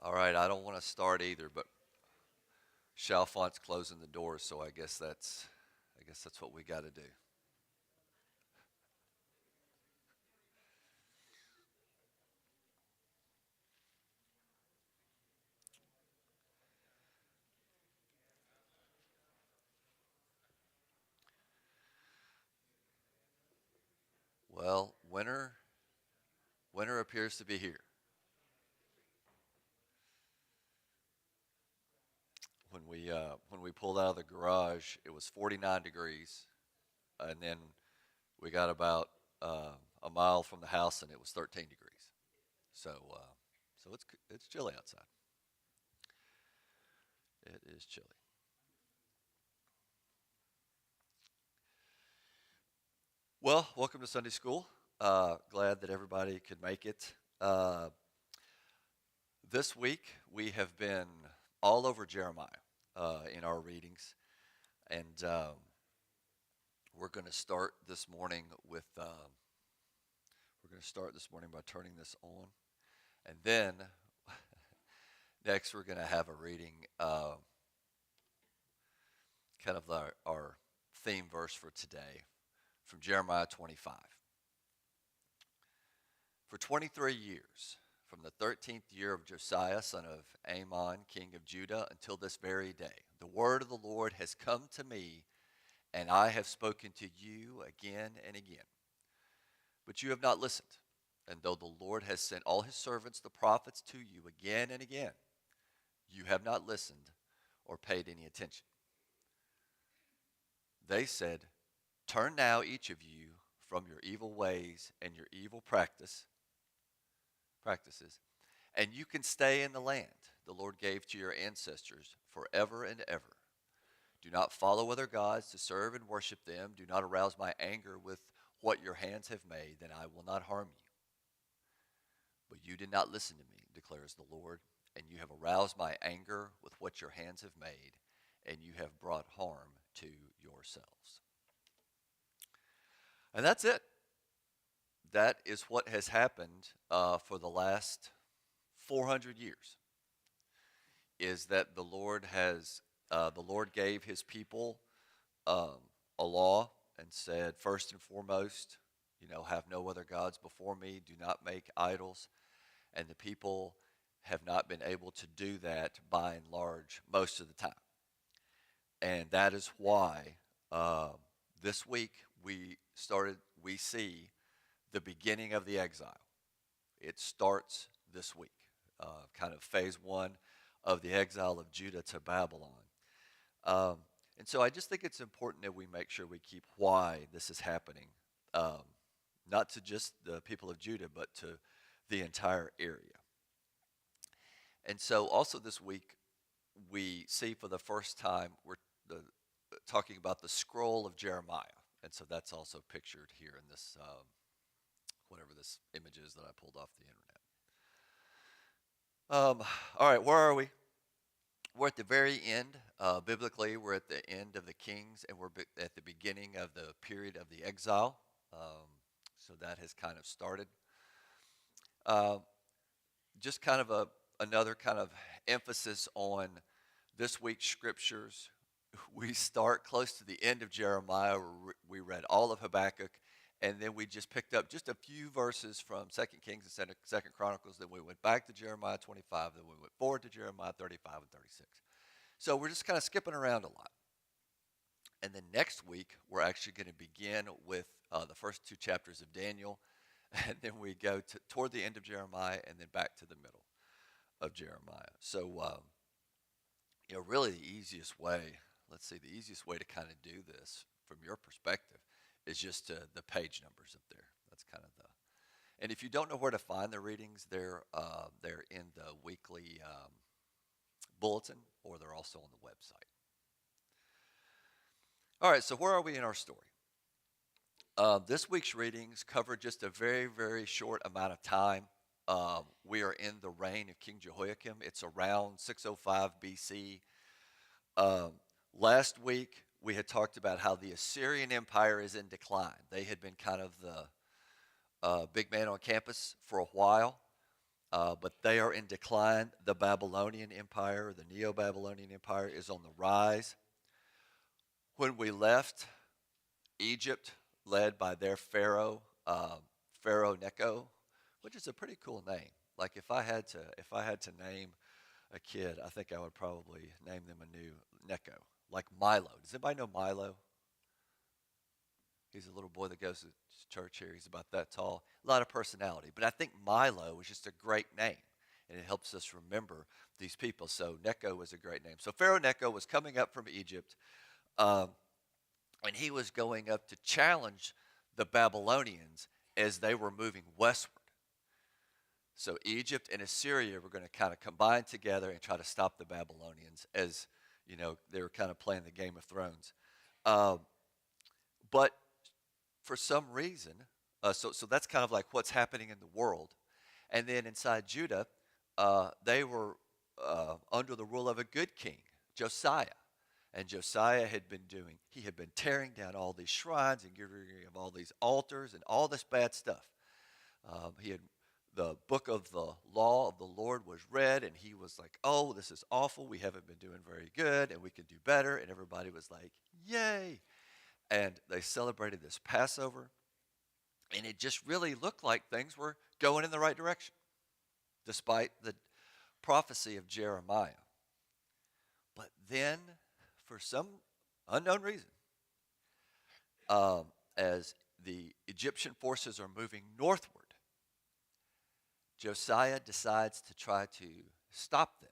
All right, I don't want to start either, but Chalfont's closing the doors, so I guess that's what we got to do. Well, winter appears to be here. When we pulled out of the garage, it was 49 degrees, and then we got about a mile from the house, and it was 13 degrees. So it's chilly outside. It is chilly. Well, welcome to Sunday school. Glad that everybody could make it. This week we have been all over Jeremiah in our readings, and we're going to start this morning with we're going to start this morning by turning this on, and then next we're going to have a reading, kind of our theme verse for today from Jeremiah 25. For 23 years, from the 13th year of Josiah, son of Amon, king of Judah, until this very day, the word of the Lord has come to me, and I have spoken to you again and again. But you have not listened. And though the Lord has sent all his servants, the prophets, to you again and again, you have not listened or paid any attention. They said, turn now, each of you, from your evil ways and your evil practices, and you can stay in the land the Lord gave to your ancestors forever and ever. Do not follow other gods to serve and worship them. Do not arouse my anger with what your hands have made, then I will not harm you. But you did not listen to me, declares the Lord, and you have aroused my anger with what your hands have made, and you have brought harm to yourselves. And that's it. That is what has happened for the last 400 years. Is that the Lord gave his people um, a law and said, first and foremost, have no other gods before me. Do not make idols. And the people have not been able to do that by and large most of the time. And that is why this week we see the beginning of the exile. It starts this week, kind of phase one of the exile of Judah to Babylon. Um, and so I just think it's important that we make sure we keep why this is happening, um, not to just the people of Judah, but to the entire area. And so also this week, we see for the first time, we're the, talking about the scroll of Jeremiah. And so that's also pictured here in this, whatever this image is that I pulled off the internet. All right, where are we? We're at the very end. Biblically, we're at the end of the Kings, and we're at the beginning of the period of the exile. So that has kind of started. Uh, just kind of another kind of emphasis on this week's scriptures. We start close to the end of Jeremiah. We read all of Habakkuk, and then we just picked up just a few verses from Second Kings and Second Chronicles. Then we went back to Jeremiah 25. Then we went forward to Jeremiah 35 and 36. So we're just kind of skipping around a lot. And then next week, we're actually going to begin with the first two chapters of Daniel, and then we go toward the end of Jeremiah, and then back to the middle of Jeremiah. So, really the easiest way, let's see, the easiest way to kind of do this from your perspective is just the page numbers up there. That's kind of the, and if you don't know where to find the readings, they're in the weekly bulletin, or they're also on the website. All right, so where are we in our story? This week's readings cover just a very, very short amount of time. We are in the reign of King Jehoiakim. It's around 605 BC. Last week, we had talked about how the Assyrian Empire is in decline. They had been kind of the big man on campus for a while. but they are in decline. The Babylonian Empire, the Neo-Babylonian Empire, is on the rise. When we left Egypt, led by their Pharaoh Necho, which is a pretty cool name. Like if I had to name a kid, I think I would probably name them a new Necho, like Milo. Does anybody know Milo? He's a little boy that goes to church here. He's about that tall. A lot of personality. But I think Milo is just a great name, and it helps us remember these people. So Necho was a great name. So Pharaoh Necho was coming up from Egypt, um, and he was going up to challenge the Babylonians as they were moving westward. So Egypt and Assyria were going to kind of combine together and try to stop the Babylonians as, they were kind of playing the Game of Thrones. Um, but for some reason, so that's kind of like what's happening in the world. And then inside Judah, they were under the rule of a good king, Josiah. And Josiah he had been tearing down all these shrines and getting rid of all these altars and all this bad stuff. The book of the law of the Lord was read, and he was like, oh, this is awful. We haven't been doing very good, and we can do better. And everybody was like, yay. And they celebrated this Passover, and it just really looked like things were going in the right direction, despite the prophecy of Jeremiah. But then, for some unknown reason, as the Egyptian forces are moving northward, Josiah decides to try to stop them.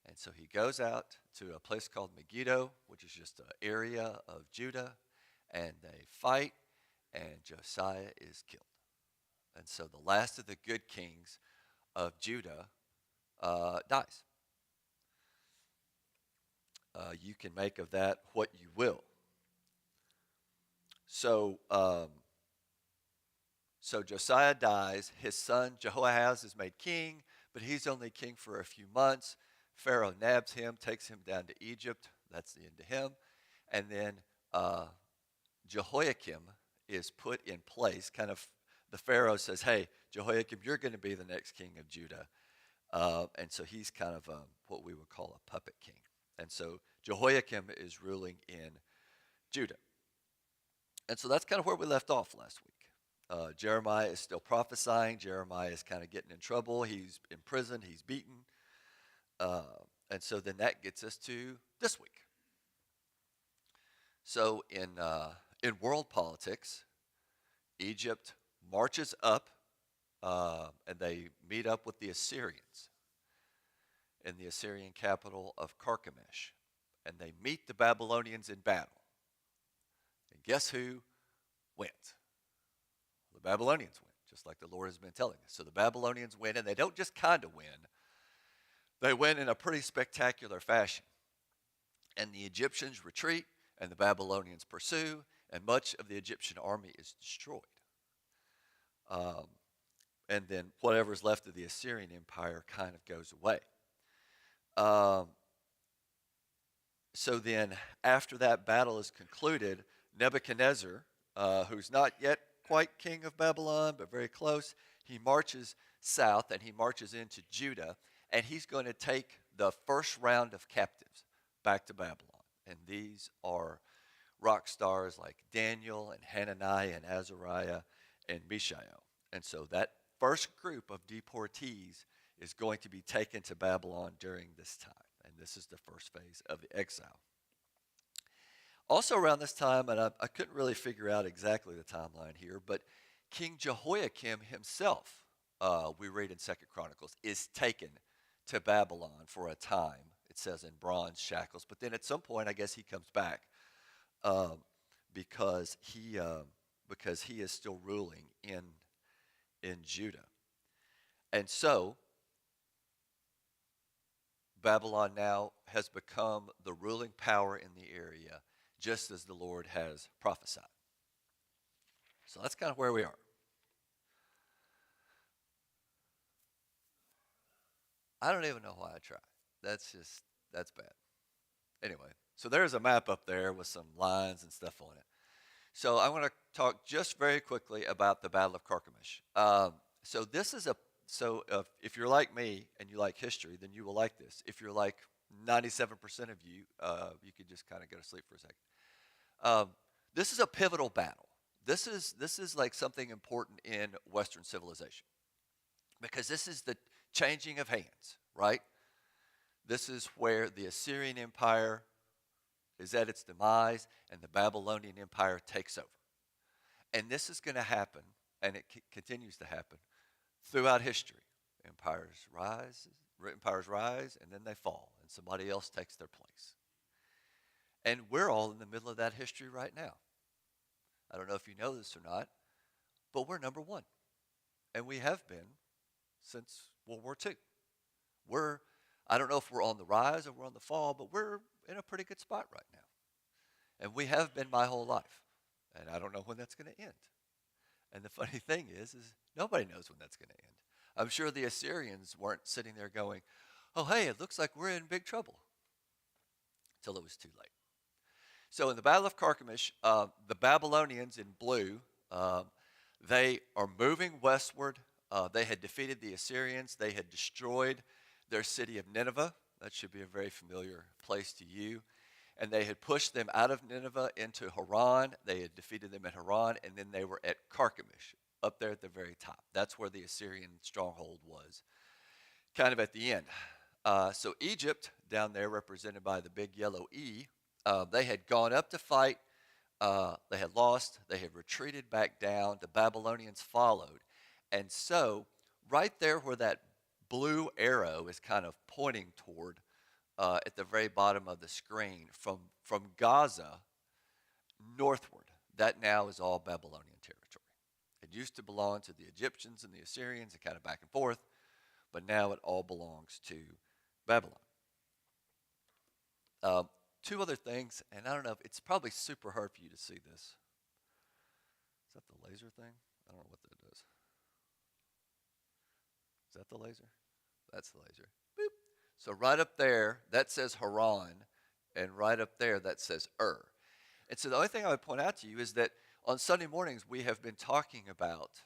And so he goes out to a place called Megiddo, which is just an area of Judah, and they fight, and Josiah is killed. And so the last of the good kings of Judah dies. You can make of that what you will. So Josiah dies. His son Jehoahaz is made king, but he's only king for a few months. Pharaoh nabs him, takes him down to Egypt. That's the end of him. And then Jehoiakim is put in place. Kind of the Pharaoh says, hey, Jehoiakim, you're going to be the next king of Judah. And so he's kind of what we would call a puppet king. And so Jehoiakim is ruling in Judah. And so that's kind of where we left off last week. Jeremiah is still prophesying. Jeremiah is kind of getting in trouble. He's in prison. He's beaten. And so then that gets us to this week. So in world politics, Egypt marches up, and they meet up with the Assyrians in the Assyrian capital of Carchemish. And they meet the Babylonians in battle. And guess who wins? The Babylonians win, just like the Lord has been telling us. So the Babylonians win, and they don't just kind of win. They win in a pretty spectacular fashion. And the Egyptians retreat, and the Babylonians pursue, and much of the Egyptian army is destroyed. And then whatever's left of the Assyrian Empire kind of goes away. So then, after that battle is concluded, Nebuchadnezzar, who's not yet quite king of Babylon, but very close, he marches south and he marches into Judah, and he's going to take the first round of captives back to Babylon. And these are rock stars like Daniel and Hananiah and Azariah and Mishael. And so that first group of deportees is going to be taken to Babylon during this time. And this is the first phase of the exile. Also around this time, and I couldn't really figure out exactly the timeline here, but King Jehoiakim himself, we read in 2 Chronicles, is taken to Babylon for a time. It says in bronze shackles. But then at some point, I guess he comes back because he is still ruling in Judah. And so Babylon now has become the ruling power in the area, just as the Lord has prophesied. So that's kind of where we are. I don't even know why I tried. That's bad. Anyway, so there's a map up there with some lines and stuff on it. So I want to talk just very quickly about the Battle of Carchemish. So this is if you're like me and you like history, then you will like this. If you're like 97% of you, you could just kind of go to sleep for a second. Um, this is a pivotal battle. This is like something important in Western civilization because this is the changing of hands, right? This is where the Assyrian Empire is at its demise and the Babylonian Empire takes over. And this is going to happen, and it continues to happen throughout history. Empires rise, and then they fall, and somebody else takes their place. And we're all in the middle of that history right now. I don't know if you know this or not, but we're number one, and we have been since World War II. We're, I don't know if we're on the rise or we're on the fall, but we're in a pretty good spot right now. And we have been my whole life, and I don't know when that's going to end. And the funny thing is nobody knows when that's going to end. I'm sure the Assyrians weren't sitting there going, oh, hey, it looks like we're in big trouble, until it was too late. So in the Battle of Carchemish, the Babylonians in blue, they are moving westward. They had defeated the Assyrians. They had destroyed their city of Nineveh. That should be a very familiar place to you. And they had pushed them out of Nineveh into Haran. They had defeated them at Haran, and then they were at Carchemish, up there at the very top. That's where the Assyrian stronghold was, kind of at the end. So Egypt, down there, represented by the big yellow E, they had gone up to fight. They had lost. They had retreated back down. The Babylonians followed. And so right there where that blue arrow is kind of pointing toward, at the very bottom of the screen, from Gaza northward, that now is all Babylonian territory. It used to belong to the Egyptians and the Assyrians and kind of back and forth, but now it all belongs to Babylon. Two other things, and I don't know, it's probably super hard for you to see this. Is that the laser thing? I don't know what that does. Is that the laser? That's the laser. Boop. So right up there, that says Haran, and right up there, that says And so the only thing I would point out to you is that on Sunday mornings, we have been talking about,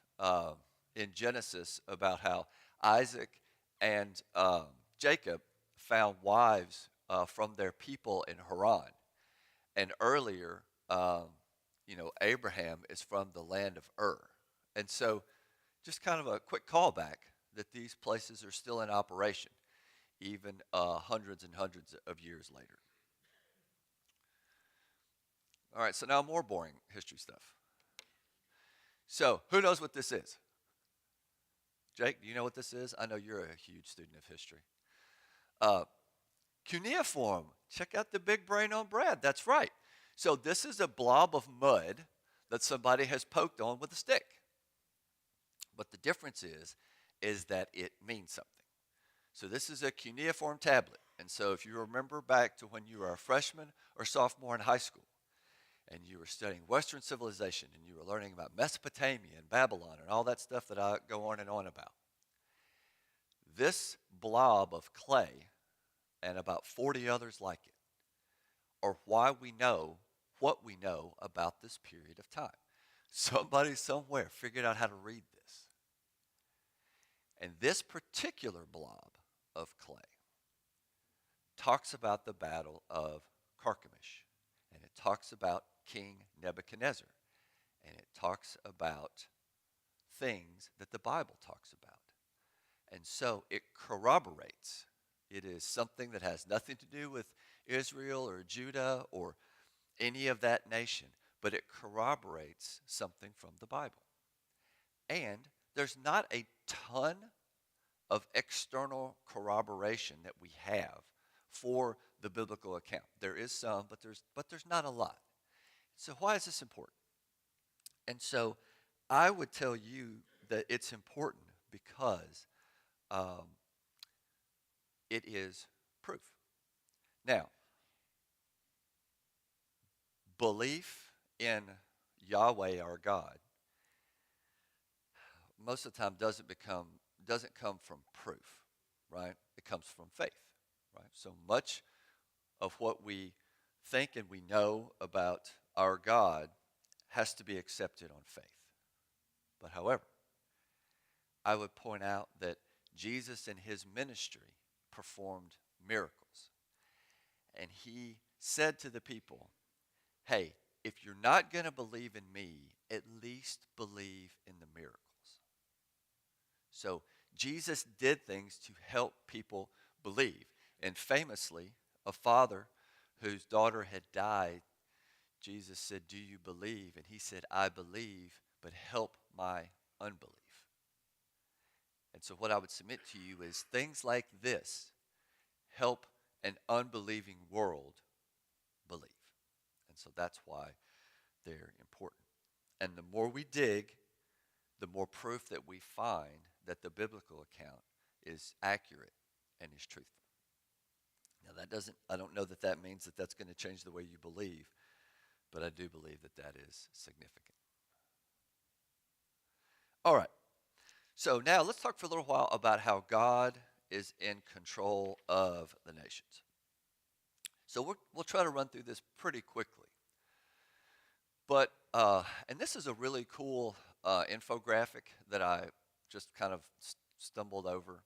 in Genesis, about how Isaac and Jacob found wives from their people in Haran. And earlier, Abraham is from the land of And so just kind of a quick callback that these places are still in operation, even hundreds and hundreds of years later. All right, so now more boring history stuff. So who knows what this is? Jake, do you know what this is? I know you're a huge student of history. Cuneiform. Check out the big brain on Brad. That's right. So this is a blob of mud that somebody has poked on with a stick. But the difference is that it means something. So this is a cuneiform tablet. And so if you remember back to when you were a freshman or sophomore in high school, and you were studying Western civilization, and you were learning about Mesopotamia and Babylon and all that stuff that I go on and on about, this blob of clay and about 40 others like it are why we know what we know about this period of time. Somebody somewhere figured out how to read this. And this particular blob of clay talks about the Battle of Carchemish, and it talks about King Nebuchadnezzar, and it talks about things that the Bible talks about. And so it corroborates. It is something that has nothing to do with Israel or Judah or any of that nation, but it corroborates something from the Bible. And there's not a ton of external corroboration that we have for the biblical account. There is some, but there's not a lot. So why is this important? And so I would tell you that it's important because it is proof. Now, belief in Yahweh our God most of the time doesn't come from proof, right? It comes from faith, right? So much of what we think and we know about our God has to be accepted on faith. But however, I would point out that Jesus in his ministry performed miracles. And he said to the people, hey, if you're not going to believe in me, at least believe in the miracles. So Jesus did things to help people believe. And famously, a father whose daughter had died, Jesus said, do you believe? And he said, I believe, but help my unbelief. And so what I would submit to you is things like this help an unbelieving world believe. And so that's why they're important. And the more we dig, the more proof that we find that the biblical account is accurate and is truthful. Now I don't know that that means that that's going to change the way you believe, but I do believe that that is significant. All right. So now let's talk for a little while about how God is in control of the nations. So we'll try to run through this pretty quickly. But, and this is a really cool infographic that I just kind of stumbled over.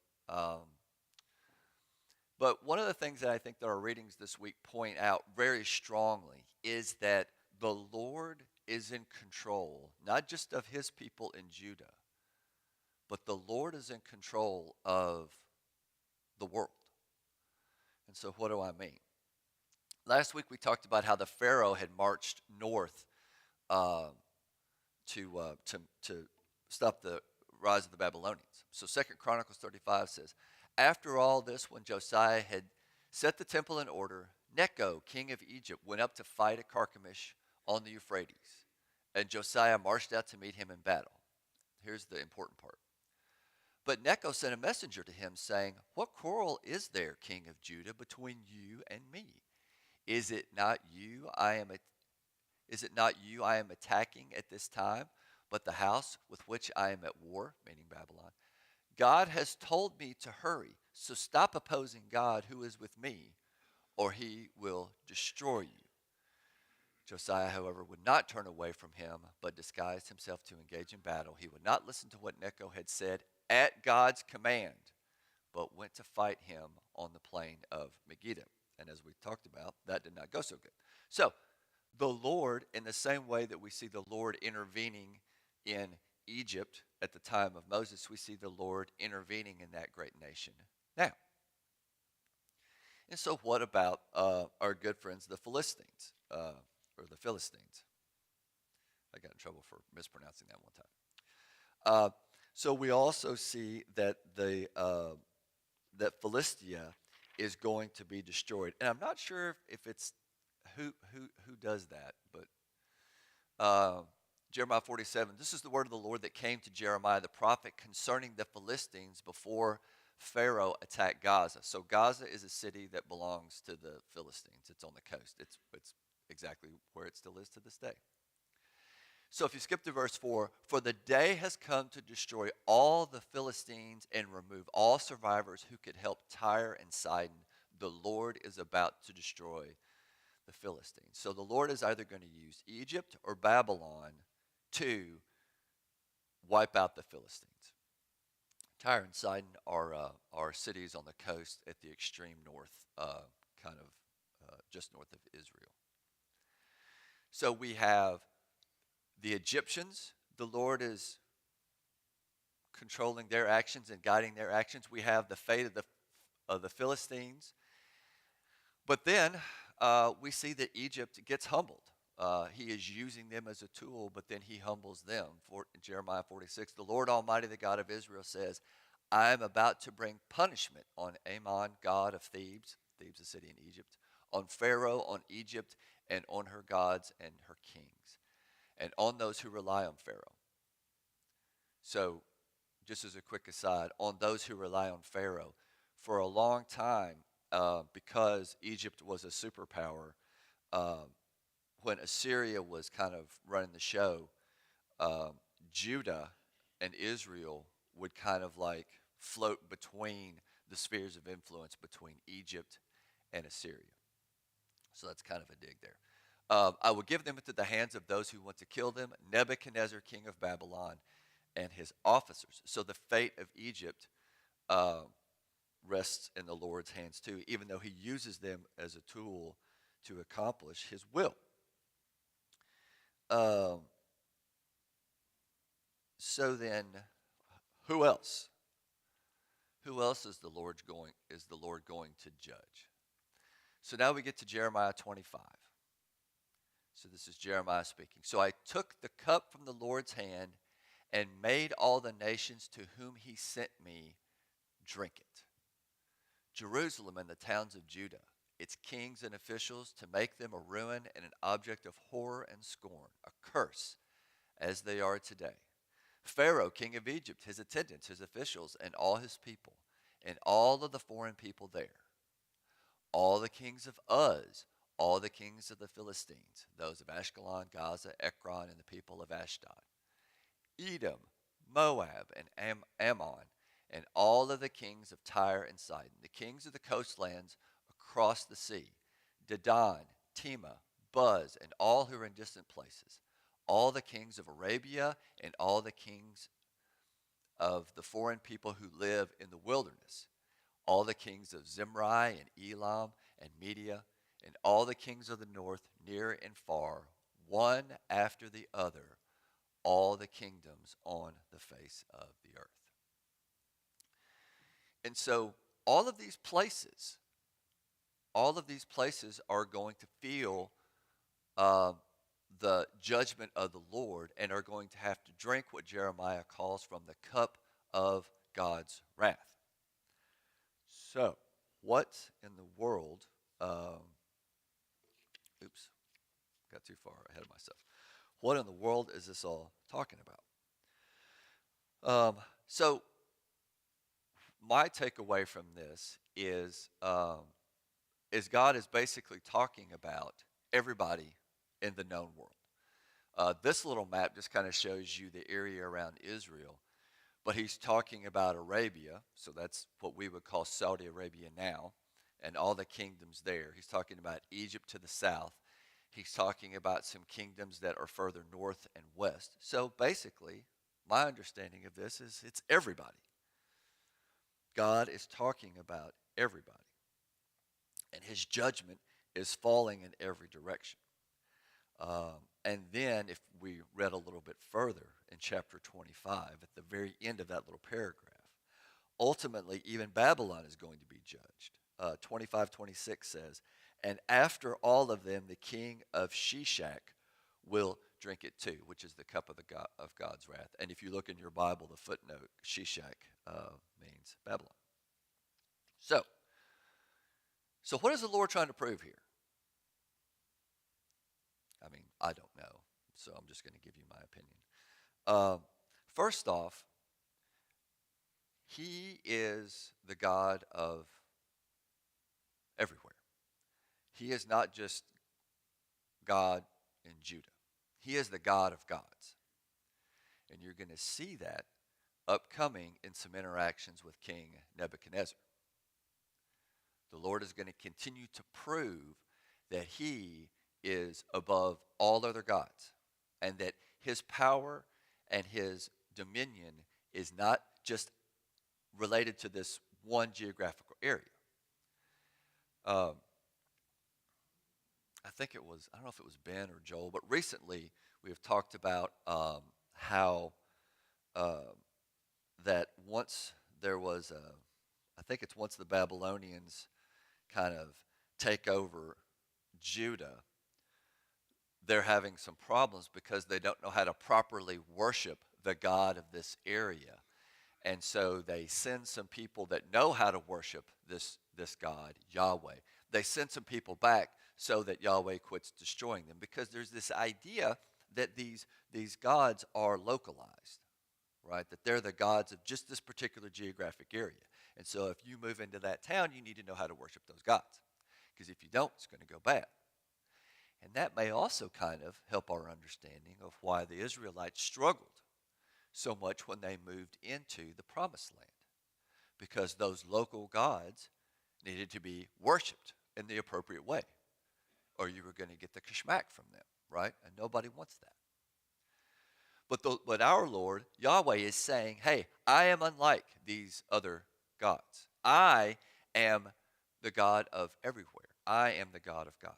But one of the things that I think that our readings this week point out very strongly is that the Lord is in control, not just of his people in Judah, but the Lord is in control of the world. And so what do I mean? Last week we talked about how the Pharaoh had marched north uh, to stop the rise of the Babylonians. So 2 Chronicles 35 says, after all this, when Josiah had set the temple in order, Necho, king of Egypt, went up to fight at Carchemish on the Euphrates, and Josiah marched out to meet him in battle. Here's the important part. But Necho sent a messenger to him, saying, what quarrel is there, king of Judah, between you and me? Is it not you I am attacking at this time, but the house with which I am at war, meaning Babylon? God has told me to hurry, so stop opposing God who is with me, or he will destroy you. Josiah, however, would not turn away from him, but disguised himself to engage in battle. He would not listen to what Necho had said at God's command, but went to fight him on the plain of Megiddo. And as we talked about, that did not go so good. So the Lord, in the same way that we see the Lord intervening in Egypt at the time of Moses, we see the Lord intervening in that great nation now. And so what about our good friends, the Philistines, or the Philistines? I got in trouble for mispronouncing that one time. So we also see that that Philistia is going to be destroyed. And I'm not sure if it's who does that, but Jeremiah 47, this is the word of the Lord that came to Jeremiah the prophet concerning the Philistines before Pharaoh attacked Gaza. So Gaza is a city that belongs to the Philistines. It's on the coast. It's exactly where it still is to this day. So if you skip to verse 4, for the day has come to destroy all the Philistines and remove all survivors who could help Tyre and Sidon. The Lord is about to destroy the Philistines. So the Lord is either going to use Egypt or Babylon to wipe out the Philistines. Tyre and Sidon are cities on the coast at the extreme north, just north of Israel. So we have the Egyptians. The Lord is controlling their actions and guiding their actions. We have the fate of the Philistines. But then we see that Egypt gets humbled. He is using them as a tool, but then he humbles them. In Jeremiah 46, the Lord Almighty, the God of Israel, says, I am about to bring punishment on Ammon, god of Thebes, Thebes, a city in Egypt, on Pharaoh, on Egypt, and on her gods and her kings, and on those who rely on Pharaoh. So, just as a quick aside, on those who rely on Pharaoh, for a long time, because Egypt was a superpower, when Assyria was kind of running the show, Judah and Israel would kind of like float between the spheres of influence between Egypt and Assyria. So that's kind of a dig there. I will give them into the hands of those who want to kill them, Nebuchadnezzar, king of Babylon, and his officers. So the fate of Egypt uh, rests in the Lord's hands too, even though he uses them as a tool to accomplish his will. Um, so then, who else? Who else is the Lord going to judge? So now we get to Jeremiah 25. So this is Jeremiah speaking. So I took the cup from the Lord's hand and made all the nations to whom he sent me drink it. Jerusalem and the towns of Judah, its kings and officials, to make them a ruin and an object of horror and scorn, a curse, as they are today. Pharaoh, king of Egypt, his attendants, his officials, and all his people, and all of the foreign people there. All the kings of Uz, all the kings of the Philistines, those of Ashkelon, Gaza, Ekron, and the people of Ashdod. Edom, Moab, and Ammon, and all of the kings of Tyre and Sidon, the kings of the coastlands across the sea, Dedan, Tema, Buz, and all who are in distant places, all the kings of Arabia, and all the kings of the foreign people who live in the wilderness, all the kings of Zimri and Elam and Media, and all the kings of the north, near and far, one after the other, all the kingdoms on the face of the earth. And so all of these places are going to feel uh, the judgment of the Lord and are going to have to drink what Jeremiah calls from the cup of God's wrath. So, what in the world, oops, got too far ahead of myself. What in the world is this all talking about? So, my takeaway from this is God is basically talking about everybody in the known world. This little map just kind of shows you the area around Israel, but he's talking about Arabia, so that's what we would call Saudi Arabia now, and all the kingdoms there. He's talking about Egypt to the south. He's talking about some kingdoms that are further north and west. So basically, my understanding of this is it's everybody. God is talking about everybody. And his judgment is falling in every direction. And then if we read a little bit further in chapter 25, at the very end of that little paragraph, ultimately even Babylon is going to be judged. 25:26 says, and after all of them, the king of Shishak will drink it too, which is the cup of of God's wrath. And if you look in your Bible, the footnote, Shishak means Babylon. So what is the Lord trying to prove here? I mean, I don't know, so I'm just going to give you my opinion. First off, he is the God of everywhere. He is not just God in Judah. He is the God of gods. And you're going to see that upcoming in some interactions with King Nebuchadnezzar. The Lord is going to continue to prove that he is above all other gods, and that his power and his dominion is not just related to this one geographical area. I think I don't know if it was Ben or Joel, but recently we have talked about how that once there was, I think it's once the Babylonians kind of take over Judah, they're having some problems because they don't know how to properly worship the God of this area. And so they send some people that know how to worship this God, Yahweh. They send some people back so that Yahweh quits destroying them, because there's this idea that these gods are localized, right? That they're the gods of just this particular geographic area. And so if you move into that town, you need to know how to worship those gods, because if you don't, it's going to go bad. And that may also kind of help our understanding of why the Israelites struggled so much when they moved into the Promised Land, because those local gods needed to be worshipped in the appropriate way, or you were going to get the kashmak from them, right? And nobody wants that. But our Lord, Yahweh, is saying, hey, I am unlike these other gods. I am the God of everywhere. I am the God of gods.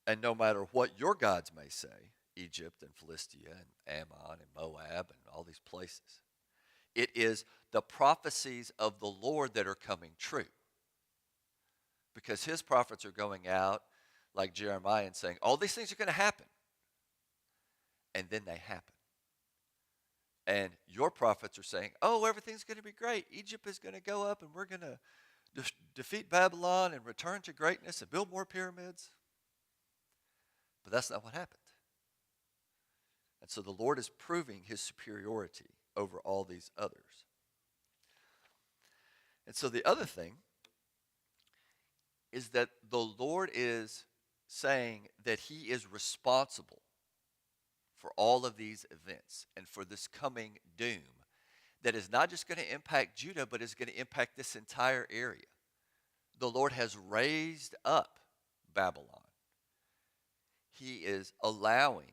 And no matter what your gods may say, Egypt and Philistia and Ammon and Moab and all these places, it is the prophecies of the Lord that are coming true. Because his prophets are going out like Jeremiah and saying, all these things are going to happen. And then they happen. And your prophets are saying, oh, everything's going to be great. Egypt is going to go up and we're going to defeat Babylon and return to greatness and build more pyramids. But that's not what happened. And so the Lord is proving his superiority over all these others. And so the other thing is that the Lord is saying that he is responsible for all of these events and for this coming doom that is not just going to impact Judah, but is going to impact this entire area. The Lord has raised up Babylon. He is allowing,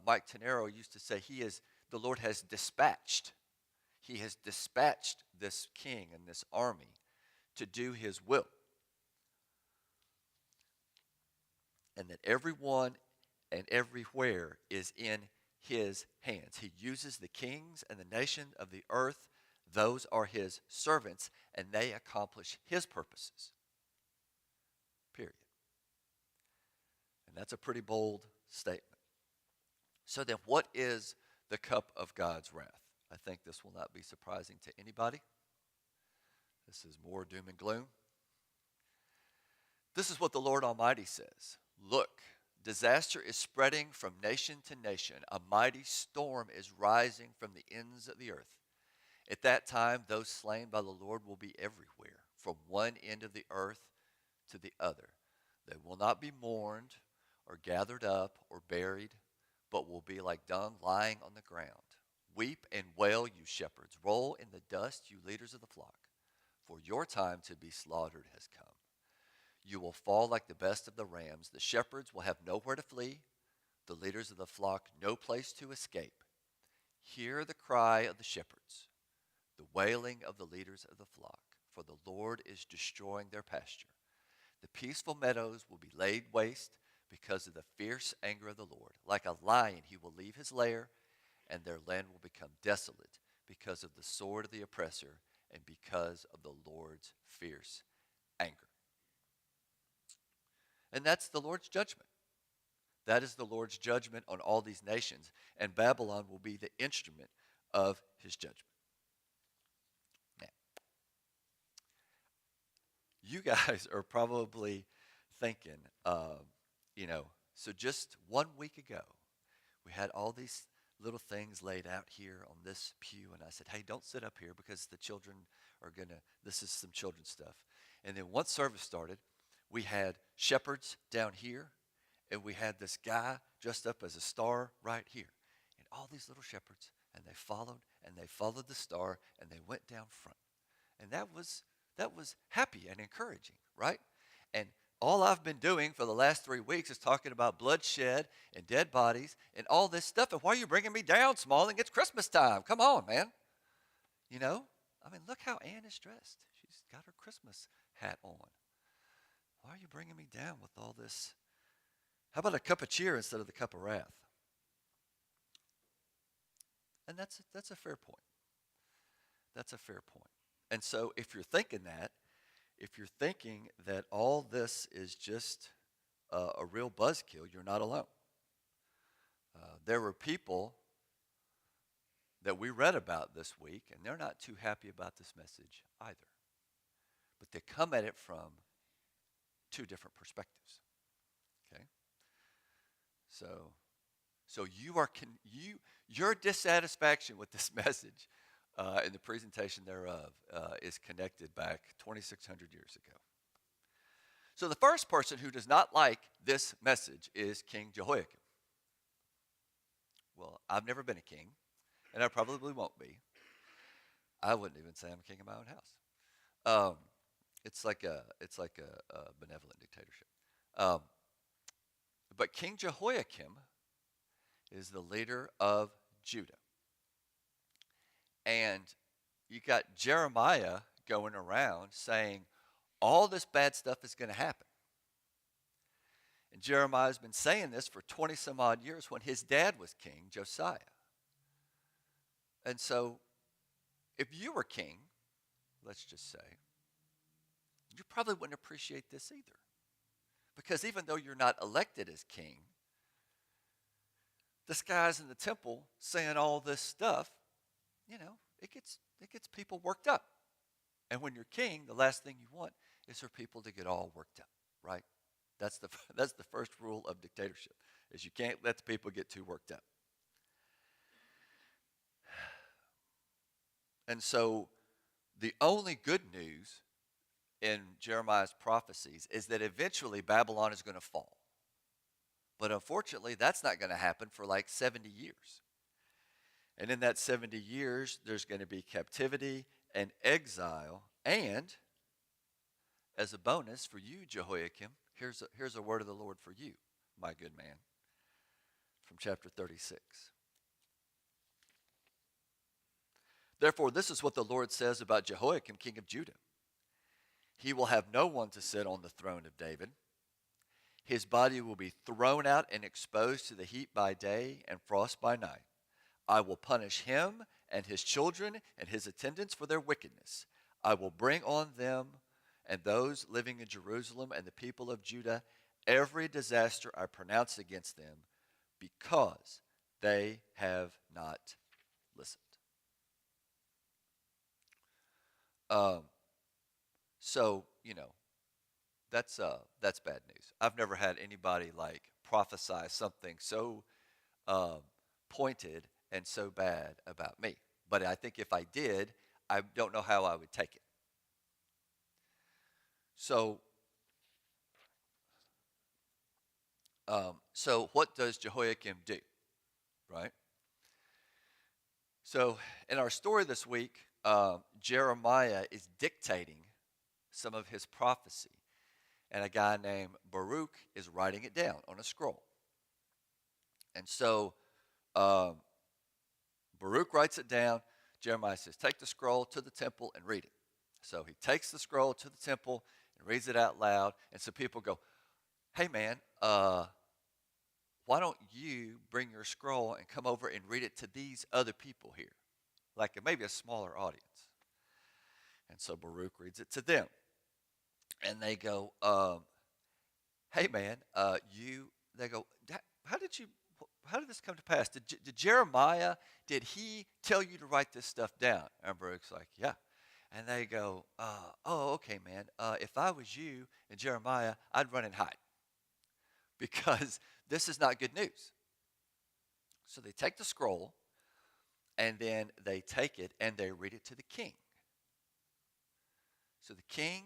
Mike Tenero used to say, the Lord has dispatched. He has dispatched this king and this army to do his will. And that everyone and everywhere is in his hands. He uses the kings and the nations of the earth. Those are his servants, and they accomplish his purposes. Period. And that's a pretty bold statement. So then what is the cup of God's wrath? I think this will not be surprising to anybody. This is more doom and gloom. This is what the Lord Almighty says. Look, disaster is spreading from nation to nation. A mighty storm is rising from the ends of the earth. At that time, those slain by the Lord will be everywhere, from one end of the earth to the other. They will not be mourned or gathered up or buried, but will be like dung lying on the ground. Weep and wail, you shepherds. Roll in the dust, you leaders of the flock, for your time to be slaughtered has come. You will fall like the best of the rams. The shepherds will have nowhere to flee, the leaders of the flock no place to escape. Hear the cry of the shepherds, the wailing of the leaders of the flock, for the Lord is destroying their pasture. The peaceful meadows will be laid waste because of the fierce anger of the Lord. Like a lion, he will leave his lair, and their land will become desolate because of the sword of the oppressor and because of the Lord's fierce anger. And that's the Lord's judgment. That is the Lord's judgment on all these nations, and Babylon will be the instrument of his judgment. Now, you guys are probably thinking, so just 1 week ago, we had all these little things laid out here on this pew, and I said, hey, don't sit up here because the children are this is some children's stuff. And then once service started, we had shepherds down here, and we had this guy dressed up as a star right here. And all these little shepherds, and they followed the star, and they went down front. And that was happy and encouraging, right? And all I've been doing for the last 3 weeks is talking about bloodshed and dead bodies and all this stuff. And why are you bringing me down, Smalling? It's Christmas time. Come on, man. Look how Ann is dressed. She's got her Christmas hat on. Why are you bringing me down with all this? How about a cup of cheer instead of the cup of wrath? And that's a fair point. That's a fair point. And so if you're thinking that all this is just a real buzzkill, you're not alone. There were people that we read about this week, and they're not too happy about this message either. But they come at it from two different perspectives. Okay? So your dissatisfaction with this message and the presentation thereof is connected back 2,600 years ago. So the first person who does not like this message is King Jehoiakim. Well, I've never been a king, and I probably won't be. I wouldn't even say I'm a king in my own house. It's like a benevolent dictatorship. But King Jehoiakim is the leader of Judah. And you got Jeremiah going around saying all this bad stuff is going to happen. And Jeremiah's been saying this for 20 some odd years when his dad was king, Josiah. And so if you were king, let's just say, you probably wouldn't appreciate this either. Because even though you're not elected as king, this guy's in the temple saying all this stuff, it gets people worked up. And when you're king, the last thing you want is for people to get all worked up, right? That's the first rule of dictatorship, is you can't let the people get too worked up. And so the only good news in Jeremiah's prophecies is that eventually Babylon is going to fall. But unfortunately, that's not going to happen for like 70 years. And in that 70 years, there's going to be captivity and exile. And as a bonus for you, Jehoiakim, here's a word of the Lord for you, my good man, from chapter 36. Therefore, this is what the Lord says about Jehoiakim, king of Judah. He will have no one to sit on the throne of David. His body will be thrown out and exposed to the heat by day and frost by night. I will punish him and his children and his attendants for their wickedness. I will bring on them and those living in Jerusalem and the people of Judah every disaster I pronounce against them, because they have not listened. So, that's bad news. I've never had anybody prophesy something so pointed and so bad about me. But I think if I did, I don't know how I would take it. So what does Jehoiakim do, right? So in our story this week, Jeremiah is dictating some of his prophecy, and a guy named Baruch is writing it down on a scroll. And so Baruch writes it down. Jeremiah says, take the scroll to the temple and read it. So he takes the scroll to the temple and reads it out loud. And so people go, hey man, why don't you bring your scroll and come over and read it to these other people here? Like maybe a smaller audience. And so Baruch reads it to them. And they go, hey man, they go, how did this come to pass? Did Jeremiah, did he tell you to write this stuff down? And Baruch's like, yeah. And they go, oh, okay, man. If I was you and Jeremiah, I'd run and hide, because this is not good news. So they take the scroll, and then they take it and they read it to the king. So the king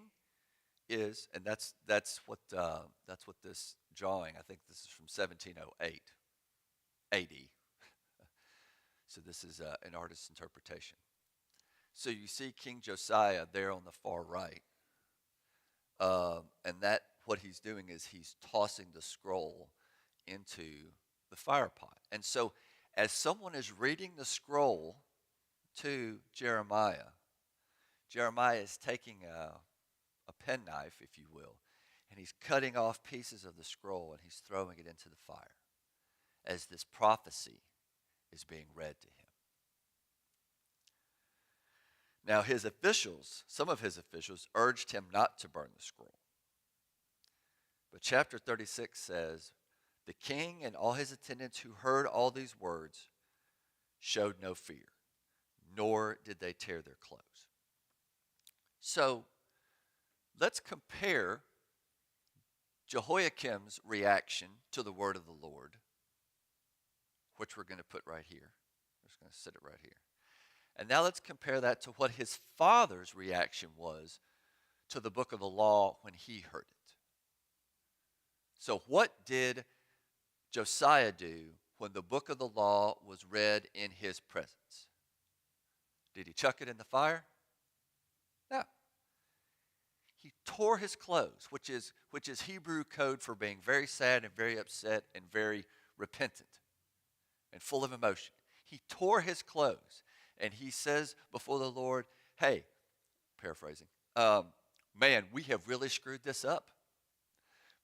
is, and that's what this drawing, I think this is from 1708 AD. So this is an artist's interpretation. So you see King Josiah there on the far right, and that what he's doing is he's tossing the scroll into the fire pot. And so as someone is reading the scroll to Jeremiah, Jeremiah is taking a penknife, if you will, and he's cutting off pieces of the scroll and he's throwing it into the fire as this prophecy is being read to him. Now some of his officials urged him not to burn the scroll. But chapter 36 says, the king and all his attendants who heard all these words showed no fear, nor did they tear their clothes. So let's compare Jehoiakim's reaction to the word of the Lord, which we're going to put right here. We're just going to sit it right here. And now let's compare that to what his father's reaction was to the book of the law when he heard it. So what did Josiah do when the book of the law was read in his presence? Did he chuck it in the fire? No. He tore his clothes, which is Hebrew code for being very sad and very upset and very repentant. and full of emotion. He tore his clothes and he says before the Lord, hey, paraphrasing, man, we have really screwed this up.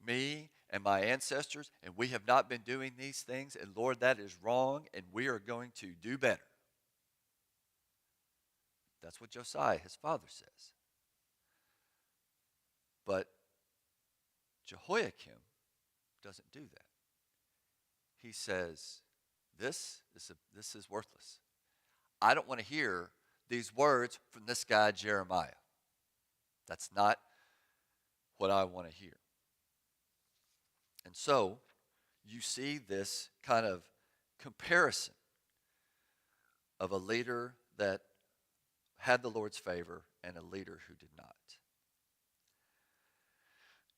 Me and my ancestors, and we have not been doing these things, and Lord, that is wrong, and we are going to do better. That's what Josiah, his father, says. But Jehoiakim doesn't do that. He says, this is worthless. I don't want to hear these words from this guy, Jeremiah. That's not what I want to hear. And so you see this kind of comparison of a leader that had the Lord's favor and a leader who did not.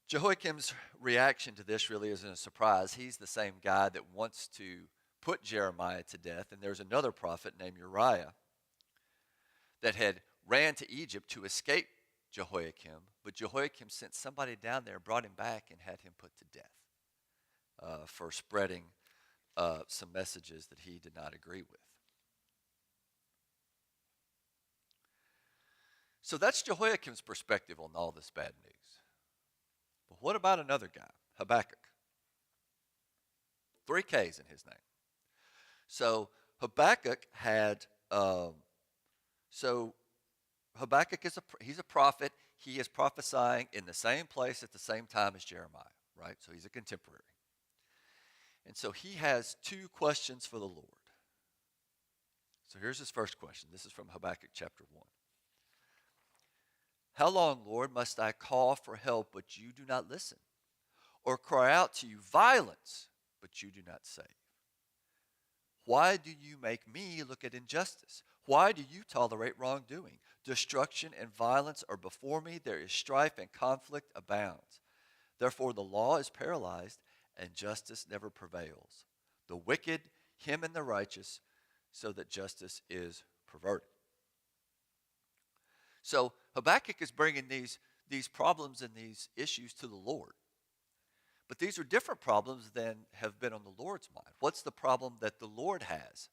Jehoiakim's reaction to this really isn't a surprise. He's the same guy that wants to put Jeremiah to death, and there's another prophet named Uriah that had ran to Egypt to escape Jehoiakim, but Jehoiakim sent somebody down there, brought him back, and had him put to death for spreading some messages that he did not agree with. So that's Jehoiakim's perspective on all this bad news. But what about another guy, Habakkuk? 3 K's in his name. So Habakkuk had, Habakkuk he's a prophet. He is prophesying in the same place at the same time as Jeremiah, right? So he's a contemporary. And so he has 2 questions for the Lord. So here's his first question. This is from Habakkuk chapter 1. How long, Lord, must I call for help, but you do not listen? Or cry out to you violence, but you do not save? Why do you make me look at injustice? Why do you tolerate wrongdoing? Destruction and violence are before me. There is strife and conflict abounds. Therefore the law is paralyzed and justice never prevails. The wicked hem in the righteous so that justice is perverted. So Habakkuk is bringing these problems and these issues to the Lord. But these are different problems than have been on the Lord's mind. What's the problem that the Lord has?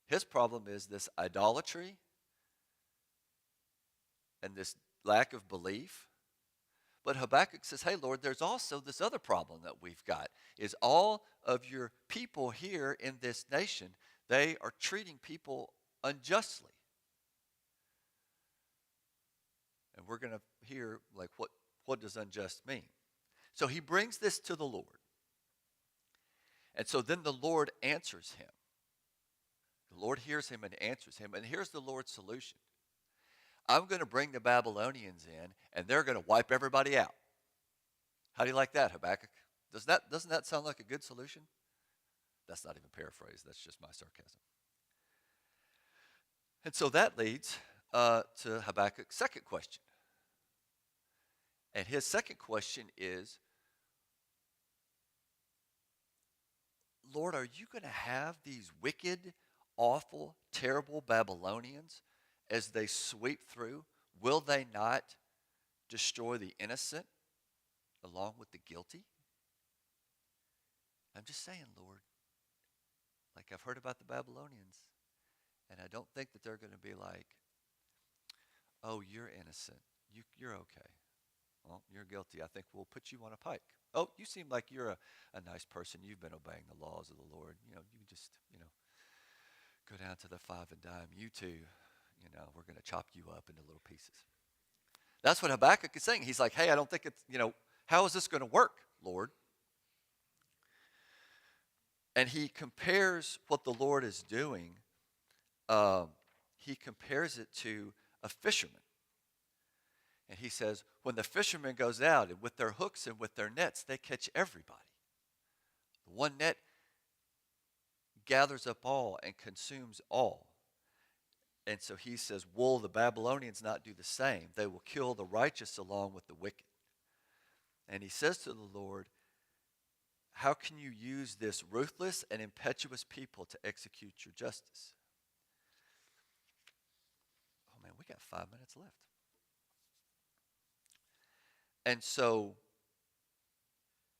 His problem is this idolatry and this lack of belief. But Habakkuk says, hey, Lord, there's also this other problem that we've got, is all of your people here in this nation, they are treating people unjustly. And we're going to hear, like, what does unjust mean? So he brings this to the Lord. And so then the Lord answers him. The Lord hears him and answers him. And here's the Lord's solution. I'm going to bring the Babylonians in, and they're going to wipe everybody out. How do you like that, Habakkuk? Doesn't that sound like a good solution? That's not even paraphrased. That's just my sarcasm. And so that leads to Habakkuk's second question. And his second question is, Lord, are you going to have these wicked, awful, terrible Babylonians as they sweep through? Will they not destroy the innocent along with the guilty? I'm just saying, Lord, like I've heard about the Babylonians, and I don't think that they're going to be like, oh, you're innocent. You're okay. Well, you're guilty. I think we'll put you on a pike. Oh, you seem like you're a nice person. You've been obeying the laws of the Lord. You can just, go down to the 5 and dime. You too, we're going to chop you up into little pieces. That's what Habakkuk is saying. He's like, hey, I don't think it's, how is this going to work, Lord? And he compares what the Lord is doing, he compares it to a fisherman. And he says, when the fisherman goes out and with their hooks and with their nets, they catch everybody. The one net gathers up all and consumes all. And so he says, will the Babylonians not do the same? They will kill the righteous along with the wicked. And he says to the Lord, how can you use this ruthless and impetuous people to execute your justice? Oh man, we got 5 minutes left. And so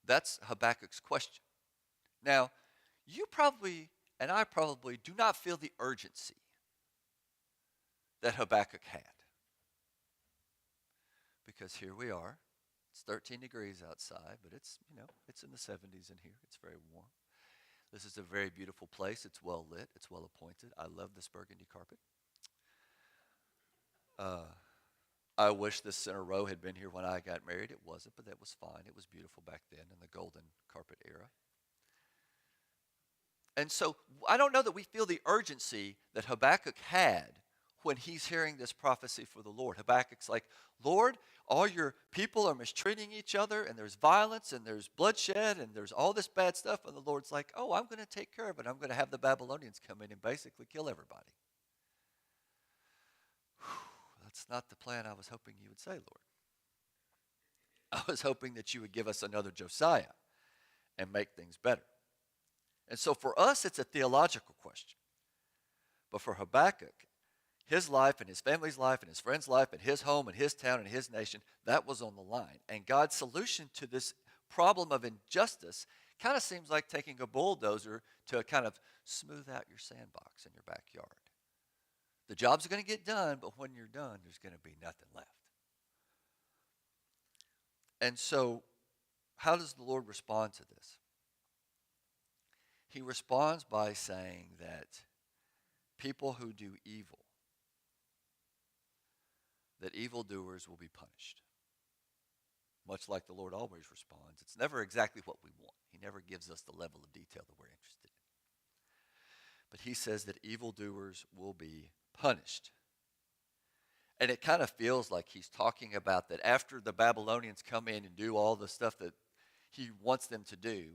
that's Habakkuk's question. Now, you probably and I probably do not feel the urgency that Habakkuk had. Because here we are. It's 13 degrees outside, but it's in the 70s in here. It's very warm. This is a very beautiful place. It's well lit. It's well appointed. I love this burgundy carpet. Uh, I wish this center row had been here when I got married. It wasn't, but that was fine. It was beautiful back then in the golden carpet era. And so I don't know that we feel the urgency that Habakkuk had when he's hearing this prophecy for the Lord. Habakkuk's like, Lord, all your people are mistreating each other, and there's violence, and there's bloodshed, and there's all this bad stuff. And the Lord's like, oh, I'm going to take care of it. I'm going to have the Babylonians come in and basically kill everybody. Whew, that's not the plan I was hoping you would say, Lord. I was hoping that you would give us another Josiah and make things better. And so for us, it's a theological question. But for Habakkuk, his life and his family's life and his friend's life and his home and his town and his nation, that was on the line. And God's solution to this problem of injustice kind of seems like taking a bulldozer to kind of smooth out your sandbox in your backyard. The job's going to get done, but when you're done, there's going to be nothing left. And so, how does the Lord respond to this? He responds by saying that people who do evil, that evildoers will be punished. Much like the Lord always responds, it's never exactly what we want. He never gives us the level of detail that we're interested in. But he says that evildoers will be punished. And it kind of feels like he's talking about that after the Babylonians come in and do all the stuff that he wants them to do,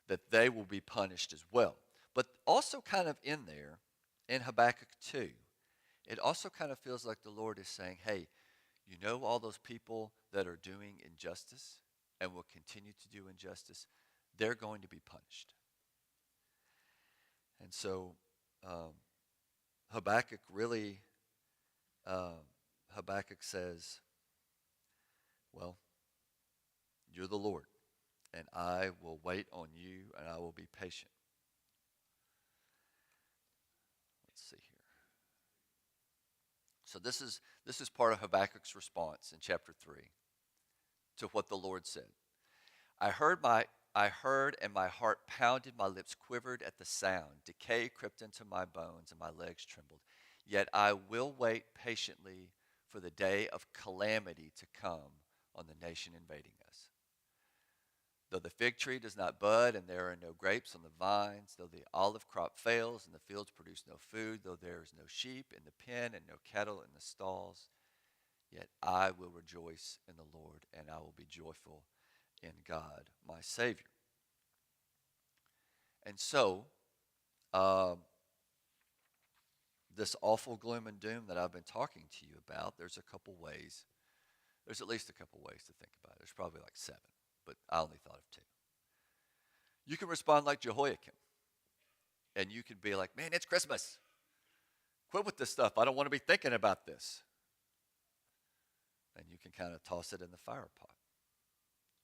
that they will be punished as well. But also kind of in there, in Habakkuk 2, it also kind of feels like the Lord is saying, hey, you know all those people that are doing injustice and will continue to do injustice, they're going to be punished. And so Habakkuk really, Habakkuk says, well, you're the Lord, and I will wait on you, and I will be patient. Let's see here. So this is part of Habakkuk's response in chapter 3 to what the Lord said. I heard and my heart pounded, my lips quivered at the sound. Decay crept into my bones and my legs trembled. Yet I will wait patiently for the day of calamity to come on the nation invading us. Though the fig tree does not bud and there are no grapes on the vines, though the olive crop fails and the fields produce no food, though there is no sheep in the pen and no cattle in the stalls, yet I will rejoice in the Lord and I will be joyful in God, my Savior. And so, this awful gloom and doom that I've been talking to you about, there's a couple ways. There's at least a couple ways to think about it. There's probably like 7, but I only thought of 2. You can respond like Jehoiakim, and you could be like, man, it's Christmas. Quit with this stuff. I don't want to be thinking about this. And you can kind of toss it in the fire pot.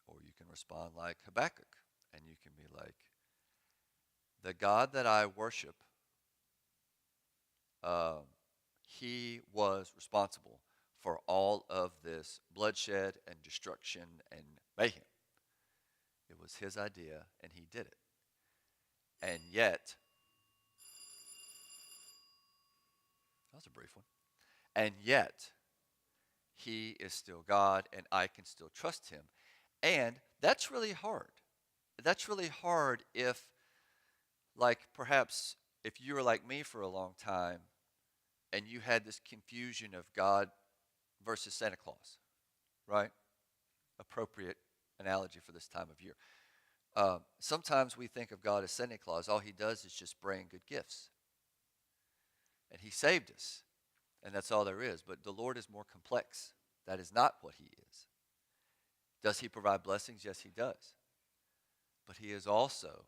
Or you can respond like Habakkuk, and you can be like, the God that I worship, he was responsible for all of this bloodshed and destruction and mayhem. It was his idea, and he did it. And yet, that was a brief one. And yet, he is still God, and I can still trust him. And that's really hard. That's really hard if, like, perhaps if you were like me for a long time, and you had this confusion of God versus Santa Claus, right? Appropriate analogy for this time of year. Sometimes we think of God as Santa Claus. All he does is just bring good gifts. And he saved us. And that's all there is. But the Lord is more complex. That is not what he is. Does he provide blessings? Yes, he does. But he is also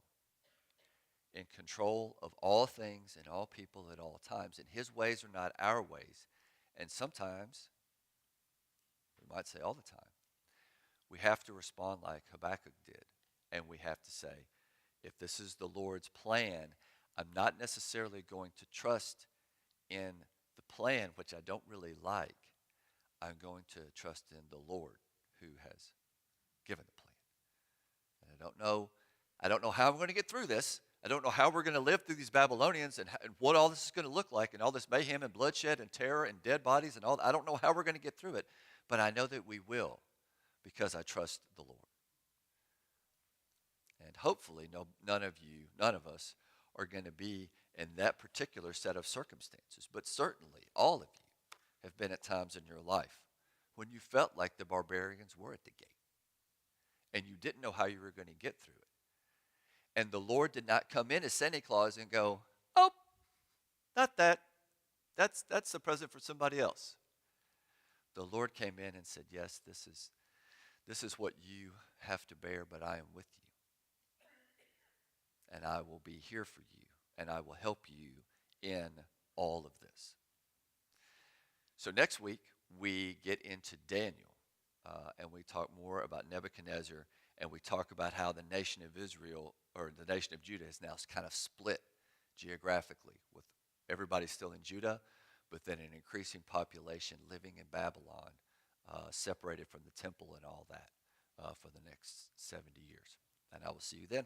in control of all things and all people at all times. And his ways are not our ways. And sometimes, we might say all the time, we have to respond like Habakkuk did. And we have to say, if this is the Lord's plan, I'm not necessarily going to trust in the plan, which I don't really like. I'm going to trust in the Lord who has given the plan. And I don't know how I'm going to get through this. I don't know how we're going to live through these Babylonians and what all this is going to look like and all this mayhem and bloodshed and terror and dead bodies and all. I don't know how we're going to get through it, but I know that we will because I trust the Lord. And hopefully, none of us are going to be in that particular set of circumstances. But certainly, all of you have been at times in your life when you felt like the barbarians were at the gate and you didn't know how you were going to get through it. And the Lord did not come in as Santa Claus and go, "Oh, not that. That's a present for somebody else." The Lord came in and said, "Yes, this is what you have to bear, but I am with you. And I will be here for you, and I will help you in all of this." So next week, we get into Daniel, and we talk more about Nebuchadnezzar, and we talk about how the nation of Israel, or the nation of Judah, is now kind of split geographically, with everybody still in Judah, but then an increasing population living in Babylon, separated from the temple and all that, for the next 70 years. And I will see you then.